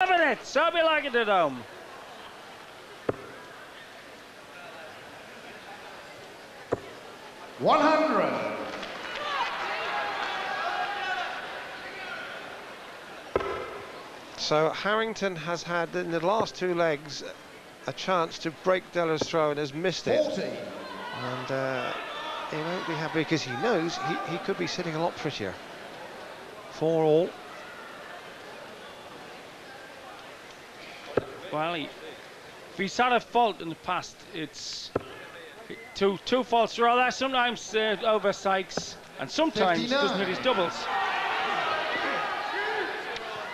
Loving it, so be like it at home. $100. So Harrington has had in the last two legs a chance to break Deller's throw and has missed it. 40. And he won't be happy because he knows he could be sitting a lot prettier. 4-all. Well, if he's had a fault in the past, it's two faults rather. Sometimes oversights, and sometimes 59. doesn't hit his doubles.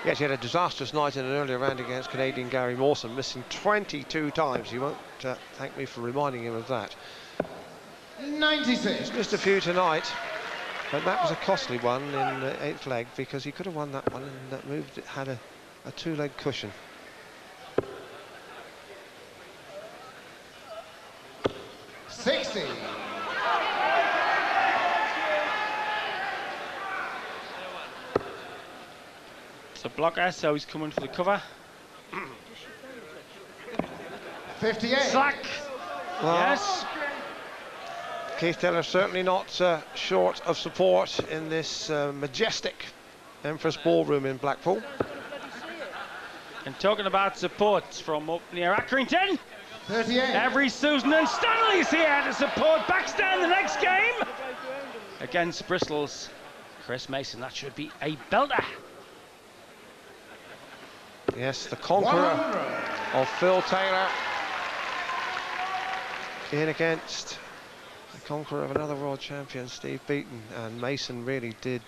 Yes, he had a disastrous night in an earlier round against Canadian Gary Mawson, missing 22 times. He won't thank me for reminding him of that. 96. He's missed a few tonight, but that was a costly one in the 8th leg because he could have won that one, and that moved it had a 2-leg cushion. $60. It's a blocker, so he's coming for the cover. 58. Slack. Well, Yes. Keith Deller certainly not short of support in this majestic Empress Ballroom in Blackpool. And talking about support from up near Accrington, 38. every Susan and Stanley's here to support Baxter in the next game against Bristol's Chris Mason. That should be a belter. Yes, the conqueror 100. of Phil Taylor in against the conqueror of another world champion, Steve Beaton. And Mason really did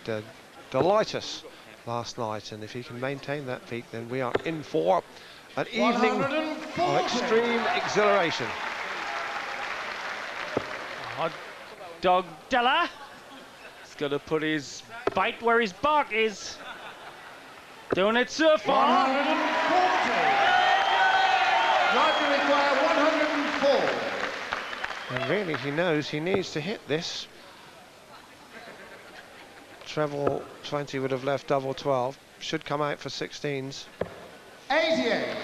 delight us last night, and if he can maintain that peak, then we are in for an evening of extreme exhilaration. Hot dog Della. He's got to put his bite where his bark is. Doing it so far. 140. Roger require 104. And really, he knows he needs to hit this. Treble 20 would have left double 12. Should come out for 16s. 88.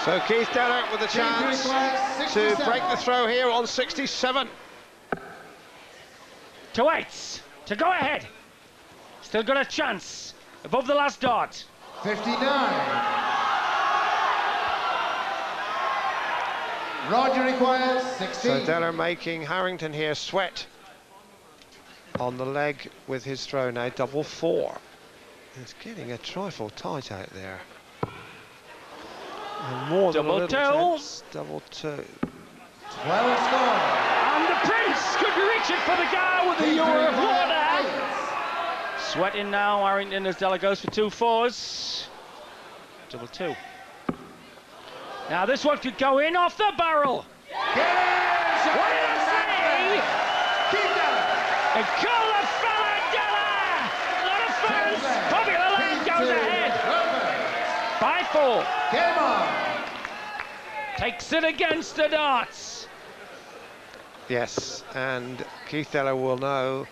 So Keith Deller with a chance to break the throw here on 67. To 8s. To go ahead. Still got a chance. Above the last dart. 59. Roger requires 16. So Deller making Harrington here sweat on the leg with his throw now, double 4. It's getting a trifle tight out there. And more Double than a little tense. Double 2. 12 score. And the Prince could reach it for the guy with the euro of water. Sweating now, Harrington, as Deller goes for 2 4s. Double 2. Now this one could go in off the barrel. What did I say? And call the fella Deller! A lot of fans. Popular Lane goes ahead. By 4. Game on. Takes it against the darts. Yes, and Keith Deller will know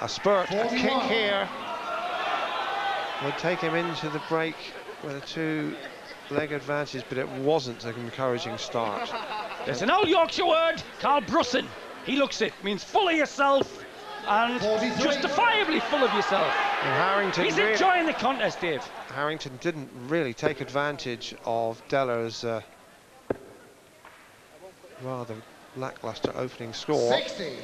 a spurt, a kick here would take him into the break with a 2-leg advantage, but it wasn't an encouraging start. There's an old Yorkshire word, Carl Brussin. He looks it, means full of yourself and 43. justifiably full of yourself. And Harrington He's really, enjoying the contest, Dave. Harrington didn't really take advantage of Deller's rather lackluster opening score. 60.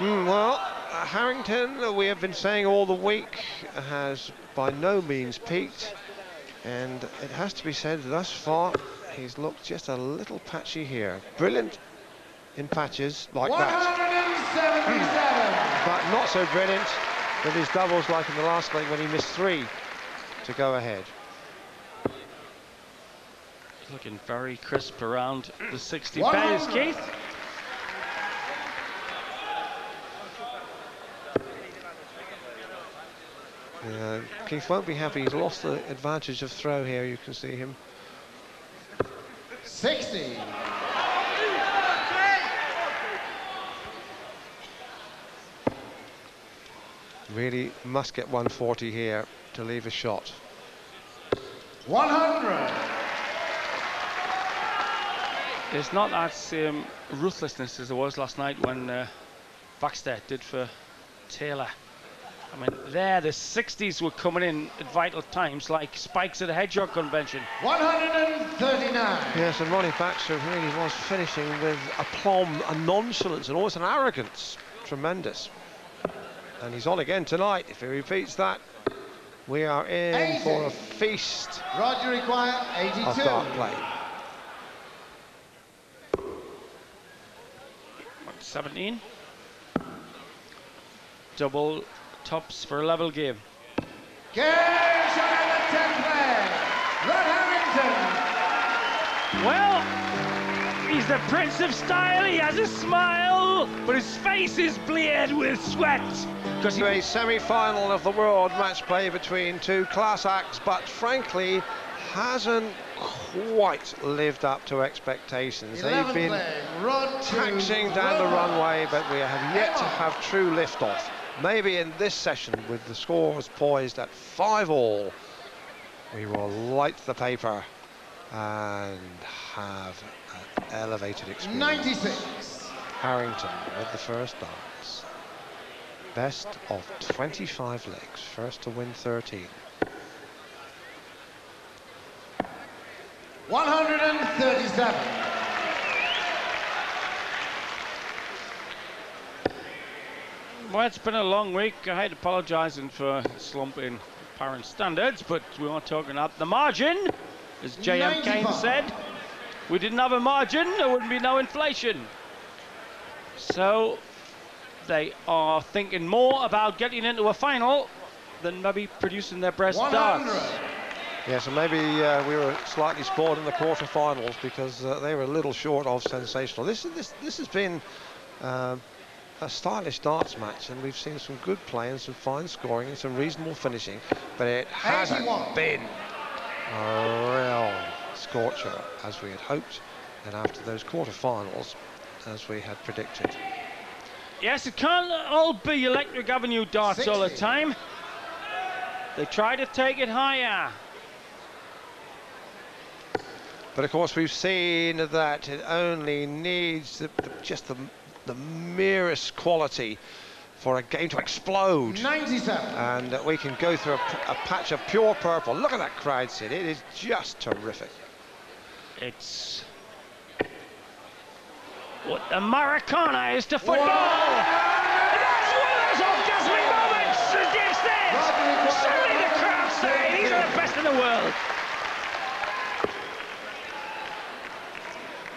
Well, Harrington, we have been saying all the week, has by no means peaked, and it has to be said thus far he's looked just a little patchy here. Brilliant in patches like that, 177. but not so brilliant with his doubles like in the last leg when he missed 3 to go ahead. Looking very crisp around the 60 100. bays, Keith. Keith won't be happy. He's lost the advantage of throw here. You can see him. 60. Really must get 140 here to leave a shot. 100. It's not that same ruthlessness as it was last night when Baxter did for Taylor. I mean, there the 60s were coming in at vital times, like spikes at a hedgehog convention. 139. Yes, and Ronnie Baxter really was finishing with aplomb, a nonchalance, and almost an arrogance. Tremendous. And he's on again tonight. If he repeats that, we are in 80. for a feast Roger require 82. of dart play. 17. Double tops for a level game. Game shot on the 10th leg. Rod Harrington. Well, he's the prince of style. He has a smile, but his face is bleared with sweat. Because A semi-final of the world match play between two class acts, but frankly hasn't quite lived up to expectations. They've been taxing down the runway, but we have yet to have true liftoff. Maybe in this session, with the scores poised at 5-all, we will light the paper and have an elevated experience. 96. Harrington with the first dance. Best of 25 legs, first to win 13. 137. well, it's been a long week. I hate apologising for slumping apparent standards, but we are talking about the margin, as J.M. Kane 95. said. We didn't have a margin, there wouldn't be no inflation. So they are thinking more about getting into a final than maybe producing their best 100. darts. Yeah, so maybe we were slightly spoiled in the quarterfinals because they were a little short of sensational. This has been a stylish darts match, and we've seen some good play and some fine scoring and some reasonable finishing, but it hasn't 81. been a real scorcher as we had hoped, and after those quarterfinals as we had predicted. Yes, it can't all be Electric Avenue darts 60. all the time. They try to take it higher. But of course we've seen that it only needs just the merest quality for a game to explode. 97. And we can go through a patch of pure purple. Look at that crowd, Sid. It is just terrific. It's what Americana is to football. Whoa. And that's one of those orgasmic moments, as Dave said. Certainly the crowd say these are the best in the world.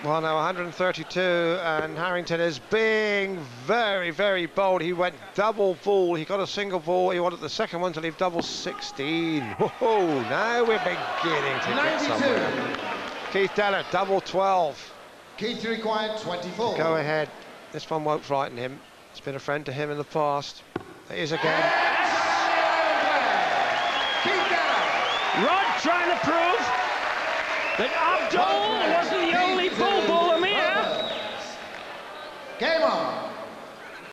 Well, now 132, and Harrington is being very, very bold. He went double ball. He got a single ball. He wanted the second one to leave double 16. Whoa, now we're beginning to get 92. somewhere. Keith Deller, double 12. Keith required 24. Go ahead. This one won't frighten him. It's been a friend to him in the past. It is again. Keith Deller. Rod trying to prove that Abdul wasn't the only bull bowler here. Game on.